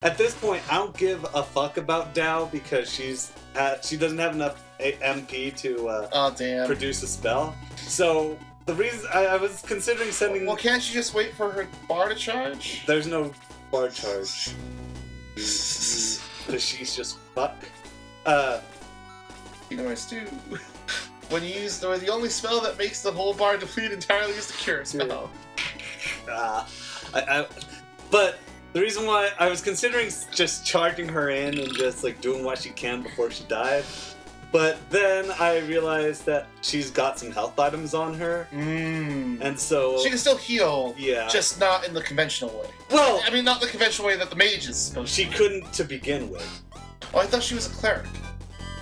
At this point, I don't give a fuck about Dao because she doesn't have enough MP to produce a spell. So the reason I was considering sending. Well, can't you just wait for her bar to charge? There's no bar charge. Because she's just fuck. You know, it's too. When you use the only spell that makes the whole bar deplete entirely is the cure spell. But the reason why I was considering just charging her in and just like doing what she can before she died, but then I realized that she's got some health items on her, and so she can still heal. Yeah, just not in the conventional way. Well, I mean, not the conventional way that the mage is supposed to. She couldn't to begin with. Oh, I thought she was a cleric.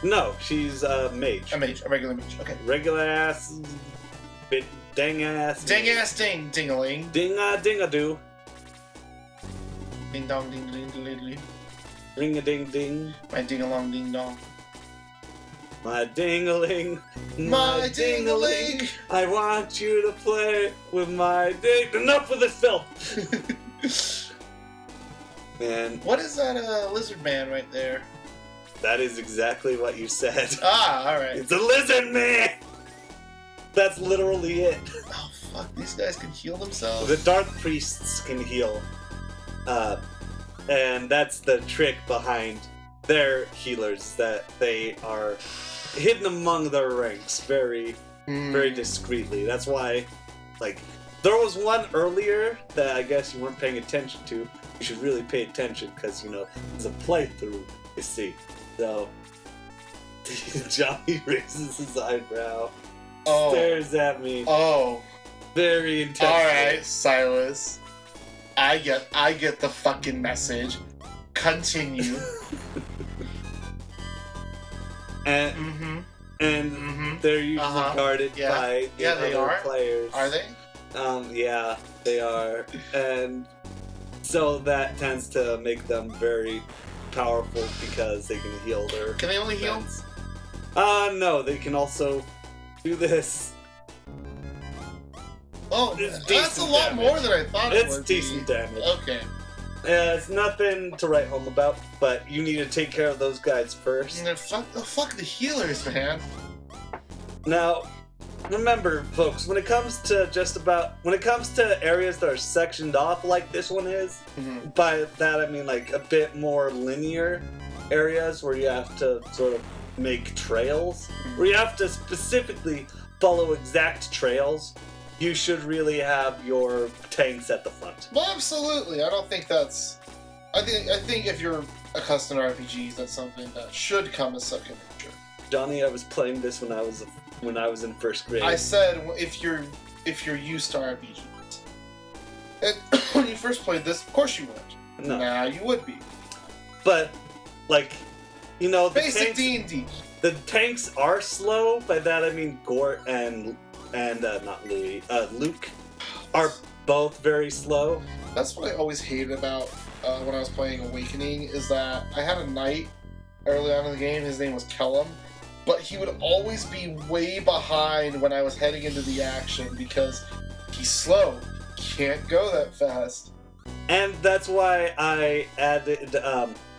No, she's a mage. A regular mage. Okay. Regular ass, dang ass. Dang ass ding, ding-a-ling. Ding-a-ding-a-doo. Ding dong, ding ding ding ding. Ring a ding ding. My ding along ding dong. My ding-a-ling. My ding-a-ling. I want you to play with my ding. Enough with this filth. Man. What is that lizard man right there? That is exactly what you said. Ah, alright. It's a lizard man! That's literally it. Oh, fuck. These guys can heal themselves? The Dark Priests can heal. And that's the trick behind their healers, that they are hidden among their ranks very, very discreetly. That's why, like, there was one earlier that I guess you weren't paying attention to. You should really pay attention because, you know, there's a playthrough, you see. So, Johnny raises his eyebrow, stares at me. Oh. Very intensely. Alright, Silas. I get the fucking message. Continue. And they're usually guarded by the other players. Are they? Yeah, they are. And so that tends to make them very powerful because they can heal their... Can they only heal? No, they can also do this. Oh, that's a lot more than I thought it would be. It's decent damage. Okay. It's nothing to write home about, but you need to take care of those guys first. Fuck the healers, man. Now, remember, folks, when it comes to areas that are sectioned off like this one is, by that I mean like a bit more linear areas where you have to sort of make trails, where you have to specifically follow exact trails, you should really have your tanks at the front. Well, absolutely. I don't think that's... I think if you're accustomed to RPGs, that's something that should come as second nature. Johnny, I was playing this when I was in first grade. I said if you're used to RPGs. And when you first played this, of course you weren't. No. Now you would be. But, like, you know, basic D&D. The tanks are slow. By that I mean Gort and not Louis, Luke are both very slow. That's what I always hated about when I was playing Awakening, is that I had a knight early on in the game. His name was Kellum, but he would always be way behind when I was heading into the action because he's slow. Can't go that fast. And that's why I added,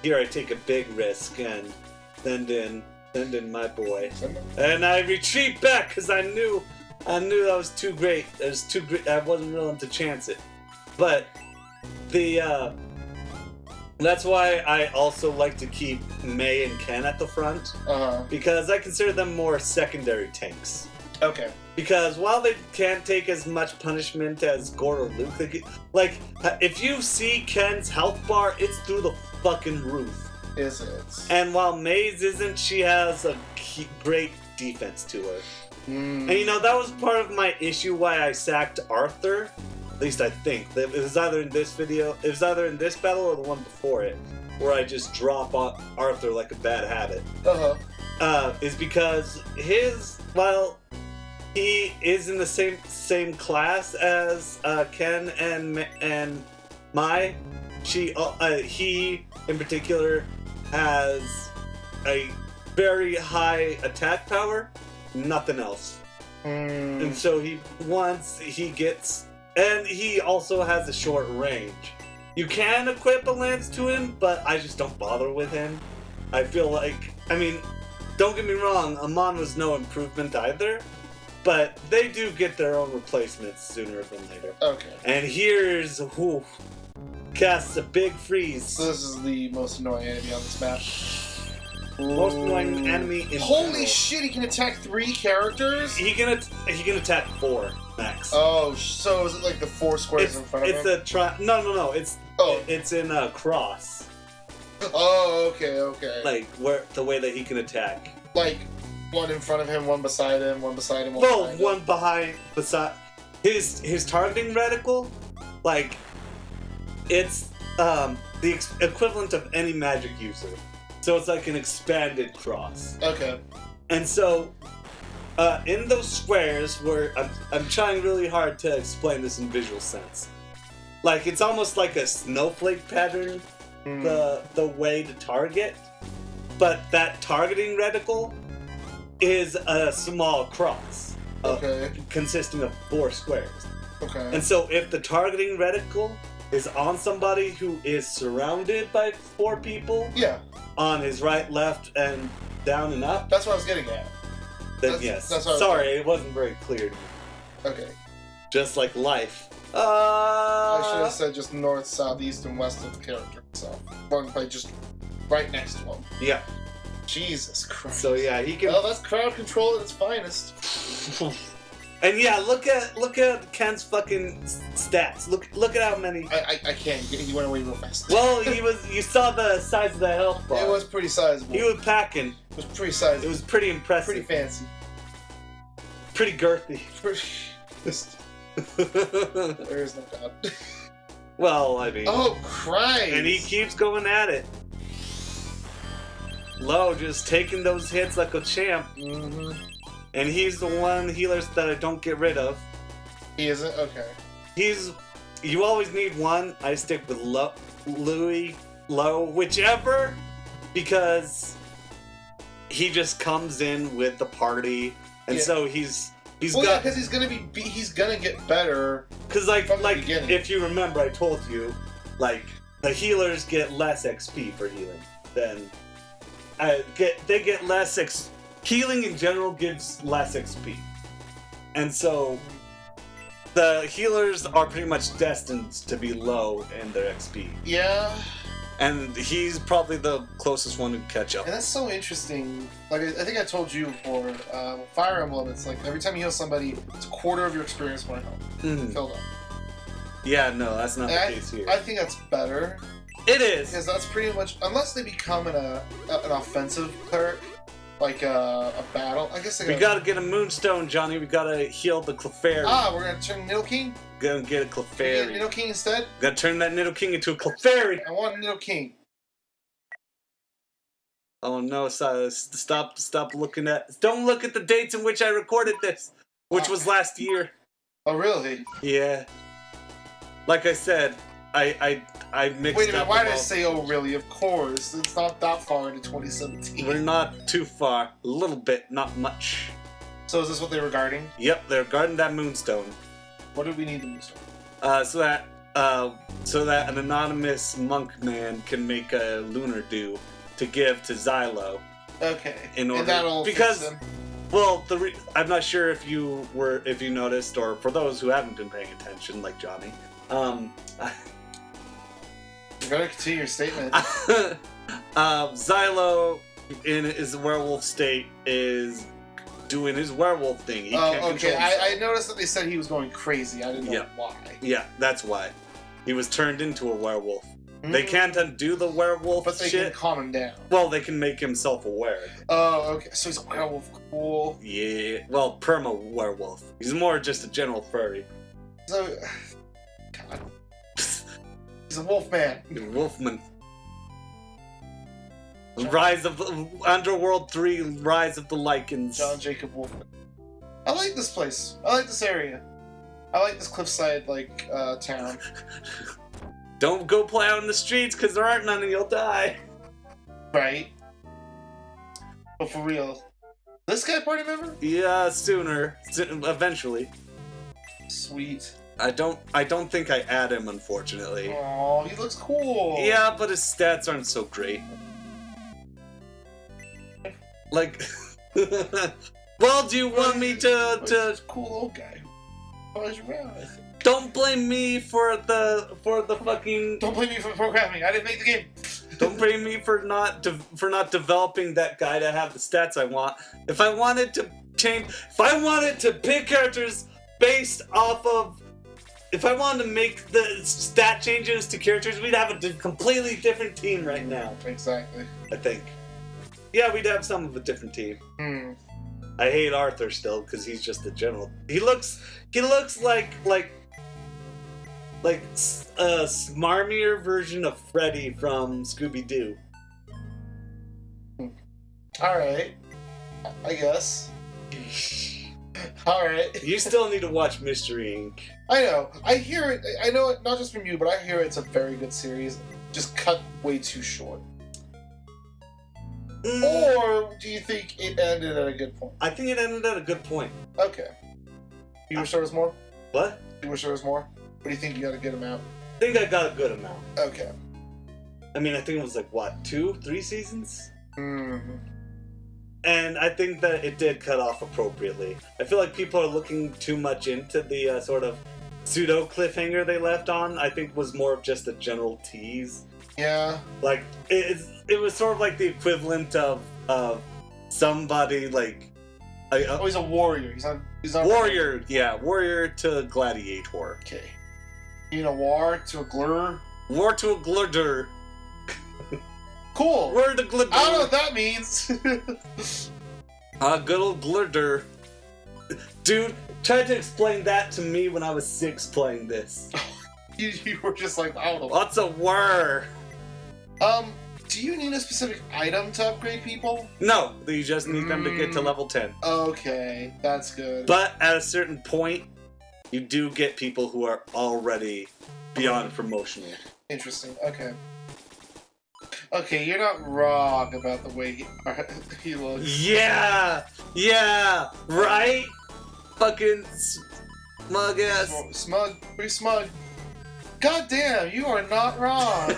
here I take a big risk and send in my boy. And I retreat back because I knew that was too great. It was too great. I wasn't willing to chance it. But that's why I also like to keep May and Ken at the front. Because I consider them more secondary tanks. Okay. Because while they can't take as much punishment as Gort or Luke, like, if you see Ken's health bar, it's through the fucking roof. Is it? And while May's isn't, she has a great defense to her. And you know, that was part of my issue why I sacked Arthur. At least I think. It was either in this video, it was either in this battle or the one before it, where I just drop Arthur like a bad habit. Is because while he is in the same class as Ken and Mai, he in particular has a very high attack power, nothing else. And so he also has a short range. You can equip a lance to him, but I just don't bother with him. I feel like, I mean, don't get me wrong, Amon was no improvement either, but they do get their own replacements sooner than later. Okay. And here's who casts a big freeze. So this is the most annoying enemy on this map. Most annoying enemy in Holy general. shit, he can attack 3 characters? He can attack 4 max. Oh, so is it like the 4 squares in front of him? It's a no. It's in a cross. Oh, okay. Like where the way that he can attack. Like one in front of him, one beside him, one beside him, one Well, behind him. one beside his targeting reticle. Like it's the equivalent of any magic user. So it's like an expanded cross. Okay. And so, in those squares, where I'm trying really hard to explain this in visual sense. Like, it's almost like a snowflake pattern, the way to target. But that targeting reticle is a small cross. Consisting of 4 squares. Okay. And so, if the targeting reticle is on somebody who is surrounded by 4 people... Yeah. On his right, left, and down and up. That's what I was getting at. Then yes. That's what Sorry, it wasn't very clear. Okay. Just like life. I should have said just north, south, east, and west of the character itself. One by just right next to him. Yeah. Jesus Christ. So yeah, he can. Well, that's crowd control at its finest. And yeah, look at Ken's fucking stats. Look at how many. I can't. He went away real fast. Well, you saw the size of the health bar. It was pretty sizable. He was packing. It was pretty sizable. It was pretty impressive. Pretty fancy. Pretty girthy. There is no doubt. Well, I mean. Oh Christ! And he keeps going at it. Low, just taking those hits like a champ. Mm-hmm. And he's the one healers that I don't get rid of. He isn't? Okay. You always need one. I stick with Louis, Low, whichever, because he just comes in with the party, and so he's well, got. because he's gonna get better. Because like if you remember, I told you, like the healers get less XP for healing than they get less Healing in general gives less XP. And so the healers are pretty much destined to be low in their XP. Yeah. And he's probably the closest one to catch up. And that's so interesting. Like, I think I told you before, Fire Emblem, it's like every time you heal somebody, it's a quarter of your experience point health filled up. Yeah, no, that's not the case here. I think that's better. It is! Because that's pretty much, unless they become an offensive cleric, like a battle. I guess we gotta get a Moonstone, Johnny. We gotta heal the Clefairy. Ah, we're gonna turn Nidoking? Gonna get a Clefairy. Get Nidoking instead? Gotta turn that Nidoking into a Clefairy. I want Nidoking. Oh no, Silas. Stop looking at... Don't look at the dates in which I recorded this. Which was last year. Oh, really? Yeah. Like I said, I mixed up. Wait a minute, why did I say, oh really? Of course. It's not that far into 2017. We're not too far. A little bit, not much. So is this what they were guarding? Yep, they're guarding that Moonstone. What do we need the Moonstone? So that an anonymous monk man can make a lunar dew to give to Xylo. Okay. In order, and that'll because fix them. Well, I'm not sure if you noticed, or for those who haven't been paying attention, like Johnny. You better continue your statement. Xylo, in his werewolf state, is doing his werewolf thing. He can't okay. control himself. I noticed that they said he was going crazy. I didn't know why. Yeah, that's why. He was turned into a werewolf. They can't undo the werewolf but they shit. can calm him down. Well, they can make him self-aware. Oh, okay. So he's a werewolf. Cool. Yeah. Well, perma-werewolf. He's more just a general furry. So... God. He's a wolf man. He's a wolfman. Rise of the... Underworld 3, Rise of the Lycans. John Jacob Wolfman. I like this place. I like this area. I like this cliffside, town. Don't go play out in the streets, because there aren't none and you'll die. Right. But for real. This guy a party member? Yeah, sooner. Eventually. Sweet. I don't think I add him, unfortunately. Oh, he looks cool. Yeah, but his stats aren't so great. Like, well, do you want me to cool old guy who follows you around? I think. Don't blame me for the fucking. Don't blame me for programming. I didn't make the game. Don't blame me for not developing that guy to have the stats I want. If I wanted to pick characters based off of, if I wanted to make the stat changes to characters, we'd have a completely different team right now. Exactly. I think. Yeah, we'd have some of a different team. Hmm. I hate Arthur still because he's just a general. He looks like a smarmier version of Freddy from Scooby-Doo. Alright. I guess. Alright. You still need to watch Mystery Inc. I know. I hear it. I know it not just from you, but I hear it's a very good series. Just cut way too short. Or do you think it ended at a good point? I think it ended at a good point. Okay. You wish there was more? What? You wish there was more? What do you think you got a good amount? I think I got a good amount. Okay. I mean, I think it was like, what, 2-3 seasons? Mm-hmm. And I think that it did cut off appropriately. I feel like people are looking too much into the sort of pseudo cliffhanger they left on. I think was more of just a general tease. Yeah. Like, it was sort of like the equivalent of somebody like... oh, he's a warrior. He's on warrior, yeah. Warrior to gladiator. Okay. You know, war to a glur? War to a glurder. Cool. Word to glurder. I don't know what that means. Good old glurder. Dude, tried to explain that to me when I was 6 playing this. you were just like, I don't know. What's a whir? Do you need a specific item to upgrade people? No, you just need them to get to level 10. Okay, that's good. But at a certain point, you do get people who are already beyond promotional. Interesting, okay. Okay, you're not wrong about the way he looks. Yeah! Yeah! Right? Fucking smug ass. Smug? Pretty smug. God damn, you are not wrong!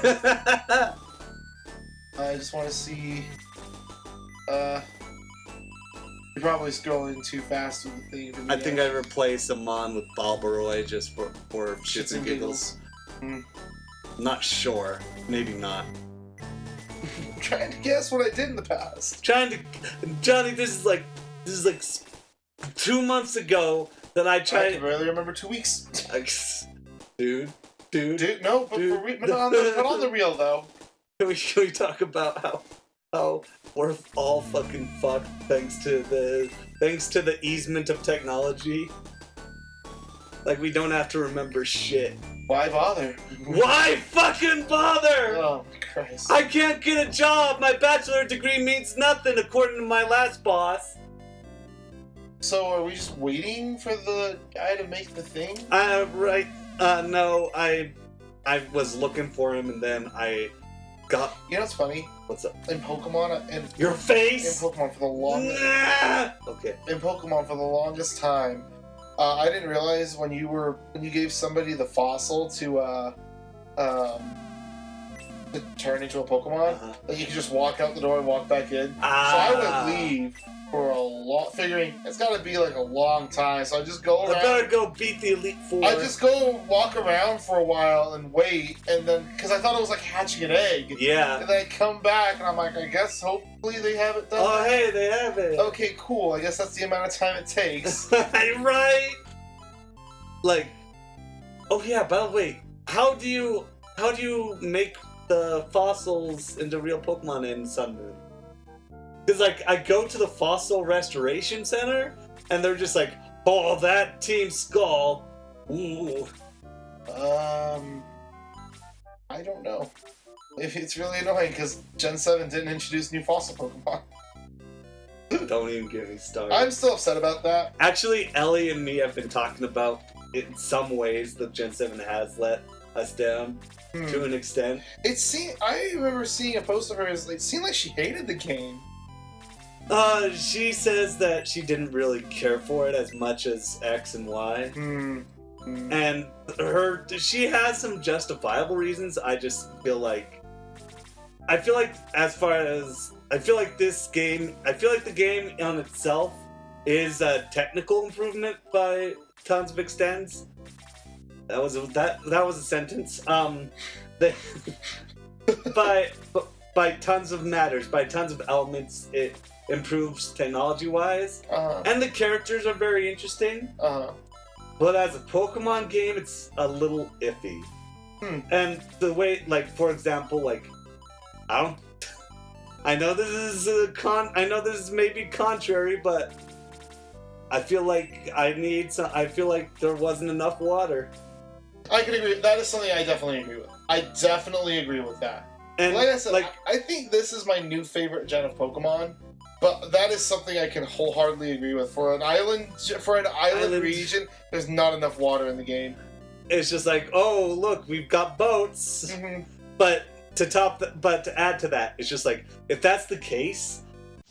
I just want to see... You're probably scrolling too fast with the thing. For me, I think I replaced Amon with Balbaroy just for shits and giggles. Not sure. Maybe not. I'm trying to guess what I did in the past. Johnny, this is like 2 months ago that I tried. I can barely remember 2 weeks. Dude, no, but on the real though. Can we talk about how we're all fucking fucked thanks to the easement of technology? Like, we don't have to remember shit. Why bother? Why fucking bother? Oh, Christ. I can't get a job! My bachelor degree means nothing, according to my last boss. So, are we just waiting for the guy to make the thing? Right. No, I was looking for him, and then I got... You know what's funny? What's up? In Pokemon... Your face? In Pokemon for the longest... Nah! Okay. In Pokemon for the longest time... I didn't realize when you gave somebody the fossil to turn into a Pokemon, that you could just walk out the door and walk back in. So I would leave for a long, figuring it's got to be like a long time. So I just go around. I better go beat the Elite Four. I just go walk around for a while and wait, and then because I thought it was like hatching an egg. Yeah. And then I come back and I'm like, I guess hopefully they have it done. Oh hey, they have it. Okay, cool. I guess that's the amount of time it takes. Right. Like, oh yeah. By the way, how do you make the fossils into real Pokemon in Sun Moon? Because, like, I go to the Fossil Restoration Center, and they're just like, oh, that Team Skull. Ooh. I don't know. It's really annoying, because Gen 7 didn't introduce new fossil Pokemon. Don't even get me started. I'm still upset about that. Actually, Ellie and me have been talking about it in some ways that Gen 7 has let us down to an extent. I remember seeing a post of hers, it seemed like she hated the game. She says that she didn't really care for it as much as X and Y. And she has some justifiable reasons. I just feel like the game on itself is a technical improvement by tons of extents. That was a sentence. By tons of matters, by tons of elements, it improves technology-wise, and the characters are very interesting. But as a Pokemon game, it's a little iffy. And the way, like, for example, like, I know this is maybe contrary, but I feel like I feel like there wasn't enough water. I can agree. That is something I definitely agree with. I definitely agree with that. And like I said, I think this is my new favorite gen of Pokemon, but that is something I can wholeheartedly agree with. For an island region, there's not enough water in the game. It's just like, oh look, we've got boats, but to add to that, it's just like, if that's the case,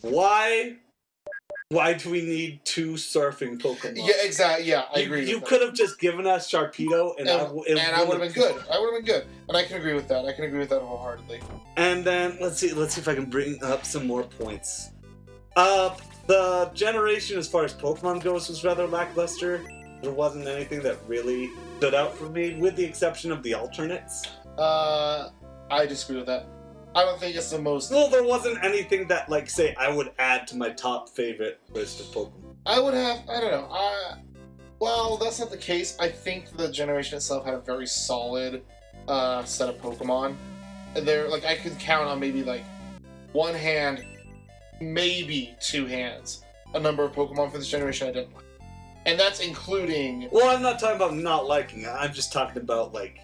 why do we need 2 surfing Pokemon? Yeah, exactly. Yeah, I agree. You could have just given us Sharpedo, and I would have been good. And I can agree with that. I can agree with that wholeheartedly. And then let's see if I can bring up some more points. The generation, as far as Pokemon goes, was rather lackluster. There wasn't anything that really stood out for me, with the exception of the alternates. I disagree with that. I don't think it's the most... Well, there wasn't anything that, like, say, I would add to my top favorite list of Pokemon. I would have... I don't know. Well, that's not the case. I think the generation itself had a very solid set of Pokemon. Like, I could count on maybe, like, 1 hand, maybe 2 hands, a number of Pokemon for this generation I didn't like. And that's including... Well, I'm not talking about not liking it. I'm just talking about, like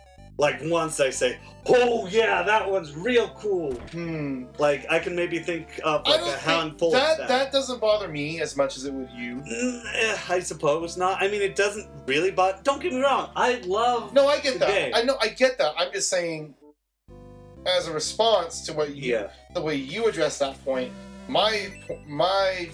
once I say, oh yeah, that one's real cool. Like, I can maybe think of like a handful of that. That doesn't bother me as much as it would you. I suppose not. I mean, it doesn't really bother... Don't get me wrong, I love No, I get that. Game. I get that. I'm just saying, as a response to what you... the way you address that point, my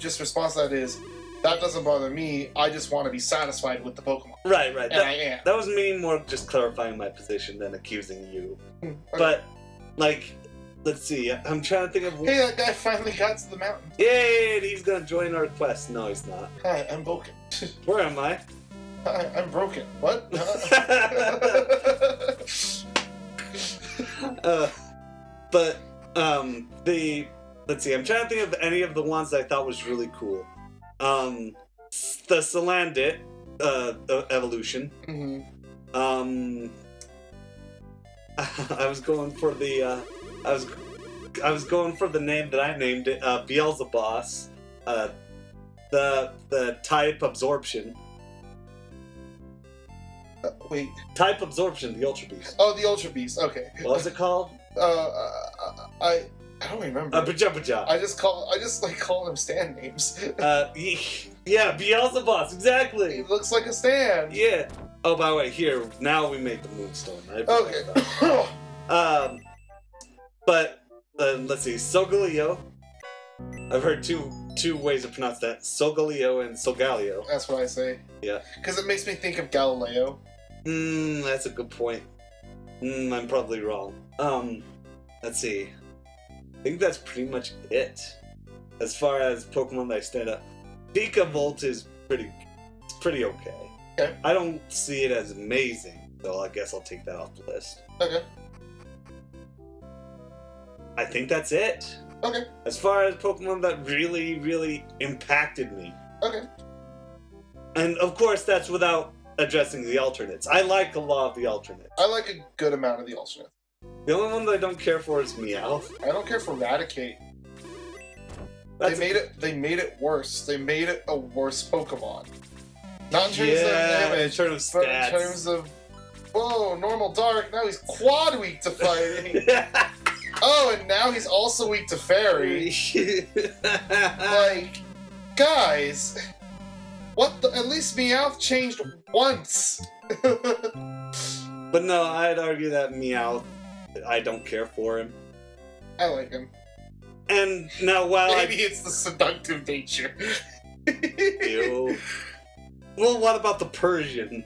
just response to that is, that doesn't bother me. I just want to be satisfied with the Pokemon. Right. And I am. That was me more just clarifying my position than accusing you. Okay. But, like, let's see. I'm trying to think of... Hey, that guy finally got to the mountain. Yay! He's gonna join our quest. No, he's not. Hi, I'm broken. Where am I? Hi, I'm broken. What? Let's see. I'm trying to think of any of the ones that I thought was really cool. The Salandit evolution. I was going for the I was going for the name that I named it, Beelzebos. The type absorption. Wait. Type absorption, the Ultra Beast. Oh, the Ultra Beast. Okay. What was it called? I don't remember. Baja. I just like calling them stand names. Yeah, Beelzebos, exactly. He looks like a stand. Yeah. Oh, by the way, here now we made the Moonstone. Okay. But let's see, Solgaleo. I've heard two ways to pronounce that: Solgaleo and Solgaleo. That's what I say. Yeah. Because it makes me think of Galileo. That's a good point. I'm probably wrong. Let's see. I think that's pretty much it. As far as Pokemon that stand up. Vikavolt is pretty okay. Okay. I don't see it as amazing, so I guess I'll take that off the list. Okay. I think that's it. Okay. As far as Pokemon that really, really impacted me. Okay. And of course, that's without addressing the alternates. I like a lot of the alternates. I like a good amount of the alternates. The only one that I don't care for is Meowth. I don't care for Raticate. They made it worse. They made it a worse Pokemon. Not in terms of damage, in terms of stats. But in terms of, whoa, normal dark, now he's quad weak to fighting. Oh, and now he's also weak to fairy. Like, guys, what the, at least Meowth changed once. But no, I'd argue that Meowth, I don't care for him. I like him. And now, while maybe it's the seductive nature. Ew. Well, what about the Persian?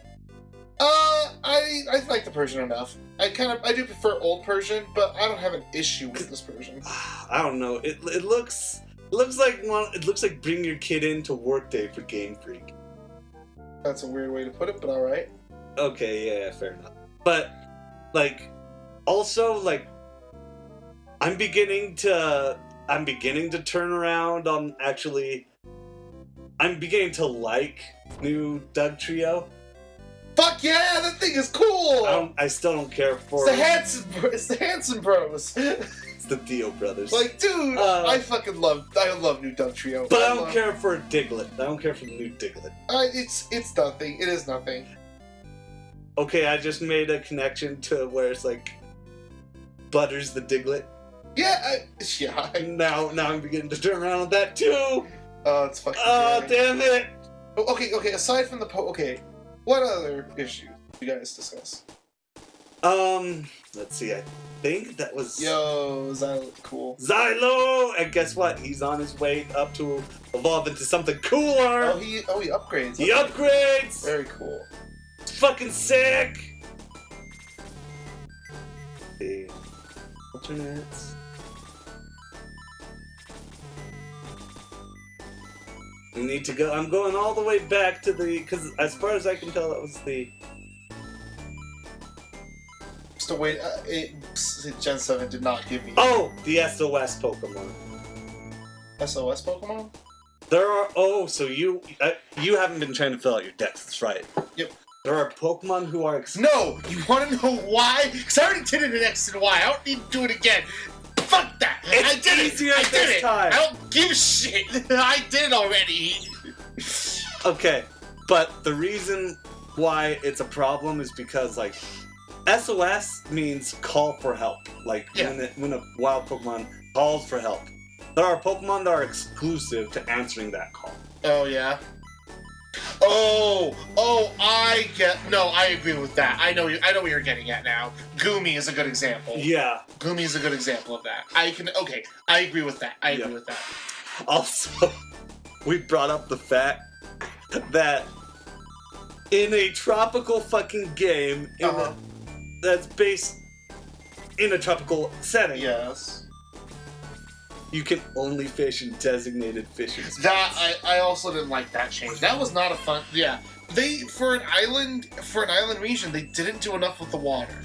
I like the Persian enough. I do prefer old Persian, but I don't have an issue with this Persian. I don't know. It looks like bring your kid into Workday for Game Freak. That's a weird way to put it, but all right. Okay, yeah, fair enough. But like, also like, I'm beginning to turn around on actually. I'm beginning to like new Doug Trio. Fuck yeah, that thing is cool! I still don't care for It's the Hanson Bros. It's the Dio brothers. Like, dude, I love new Doug Trio. But I don't care for Diglett. I don't care for the new Diglett. It's nothing. It is nothing. Okay, I just made a connection to where it's like Butters the Diglett. Yeah, Now I'm beginning to turn around on that too. Oh, it's fucking. Oh, damn it! Okay. Aside from the what other issues you guys discuss? Let's see. I think that was Xylo, cool. Xylo, and guess what? He's on his way up to evolve into something cooler. Oh, he upgrades. He upgrades. Very cool. It's fucking sick. The alternates. We need to go. I'm going all the way back to because as far as I can tell, that was the. Still wait. Gen 7 did not give me. Oh, the SOS Pokemon. SOS Pokemon? There are. Oh, so you haven't been trying to fill out your decks. That's right. Yep. There are Pokemon who are. No, you want to know why? Because I already did it in X and Y. I don't need to do it again. Fuck that! It's I did easier it! I did this it! time. I don't give a shit! I did it already! Okay, but the reason why it's a problem is because, like, SOS means call for help. Like, when a wild Pokemon calls for help. There are Pokemon that are exclusive to answering that call. Oh, yeah? I agree with that. I know what you're getting at now. Goomy is a good example. Yeah. Goomy is a good example of that. I agree with that. I agree with that. Also, we brought up the fact that in a tropical fucking game that's based in a tropical setting. Yes. You can only fish in designated fishing spots. That I also didn't like that change. That was not a fun. Yeah, for an island region, they didn't do enough with the water.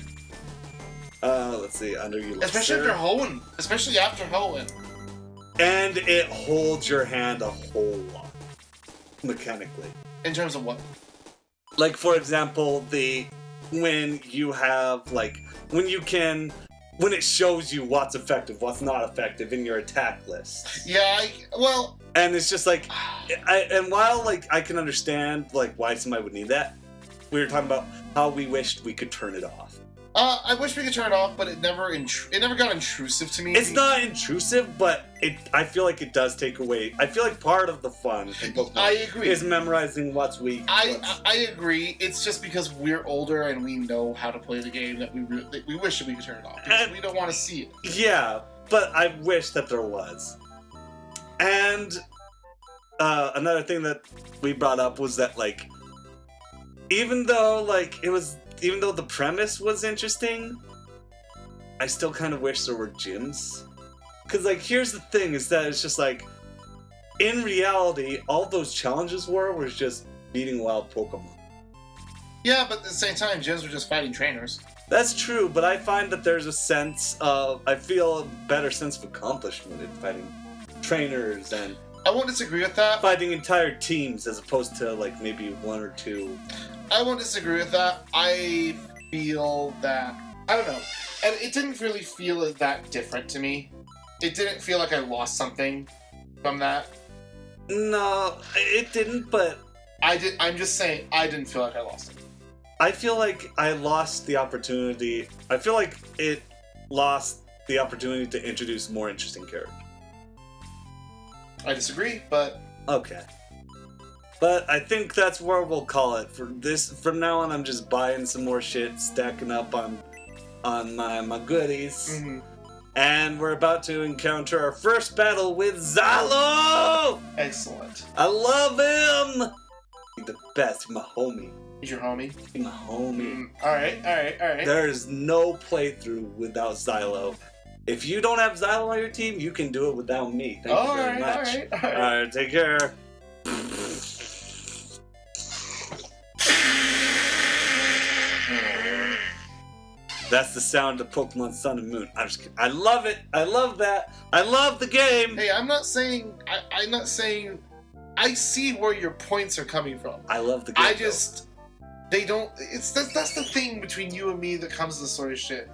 Let's see, especially after Hoenn. And it holds your hand a whole lot mechanically. In terms of what? Like, for example, when it shows you what's effective, what's not effective in your attack list. Yeah, and it's just like, while like I can understand like why somebody would need that, we were talking about how we wished we could turn it off. I wish we could turn it off, but it never got intrusive to me. It's not intrusive, but I feel like it does take away. I feel like part of the fun in Pokemon I agree. is memorizing what's weak. I agree. It's just because we're older and we know how to play the game that we wish that we could turn it off. Because we don't want to see it. Yeah, but I wish that there was. And another thing that we brought up was that, like, even though the premise was interesting, I still kind of wish there were gyms. Because, like, here's the thing, is that it's just like, in reality, all those challenges was just beating wild Pokemon. Yeah, but at the same time, gyms were just fighting trainers. That's true, but I find that there's I feel a better sense of accomplishment in fighting trainers and... I won't disagree with that. Fighting entire teams as opposed to, like, maybe one or two. I won't disagree with that. I feel that... I don't know. And it didn't really feel that different to me. It didn't feel like I lost something from that. No, it didn't, but... I'm just saying, I didn't feel like I lost it. I feel like I lost the opportunity... I feel like it lost the opportunity to introduce more interesting characters. I disagree, but... Okay. But I think that's where we'll call it. From now on, I'm just buying some more shit, stacking up on my goodies. Mm-hmm. And we're about to encounter our first battle with Xylo! Excellent. I love him! He's the best, my homie. He's your homie? My homie. Alright. There is no playthrough without Xylo. If you don't have Xylo on your team, you can do it without me. Thank you very much. Alright, take care. That's the sound of Pokemon Sun and Moon. I'm just kidding. I love it. I love that. I love the game. Hey, I'm not saying. I see where your points are coming from. I love the game. They don't. That's the thing between you and me that comes to this sort of shit.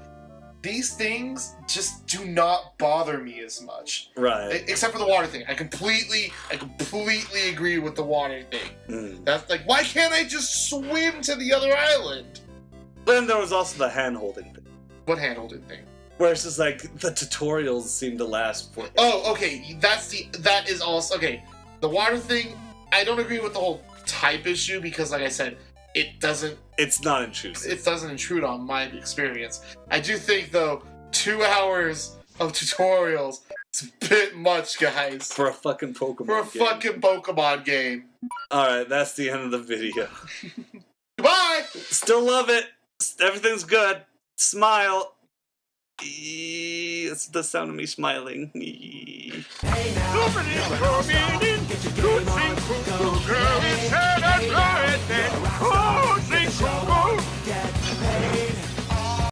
These things just do not bother me as much. Right. Except for the water thing. I completely agree with the water thing. That's like, why can't I just swim to the other island? Then there was also the hand-holding thing. What hand-holding thing? Where it's just like, the tutorials seem to last for... Oh, okay, that is also... Okay, the water thing, I don't agree with the whole type issue because, like I said, it doesn't... It's not intrusive. It doesn't intrude on my experience. I do think, though, 2 hours of tutorials is a bit much, guys. For a fucking Pokemon For a game. fucking Pokemon game. Alright, that's the end of the video. Goodbye! Still love it. Everything's good. Smile. It's the sound of me smiling. Hey now,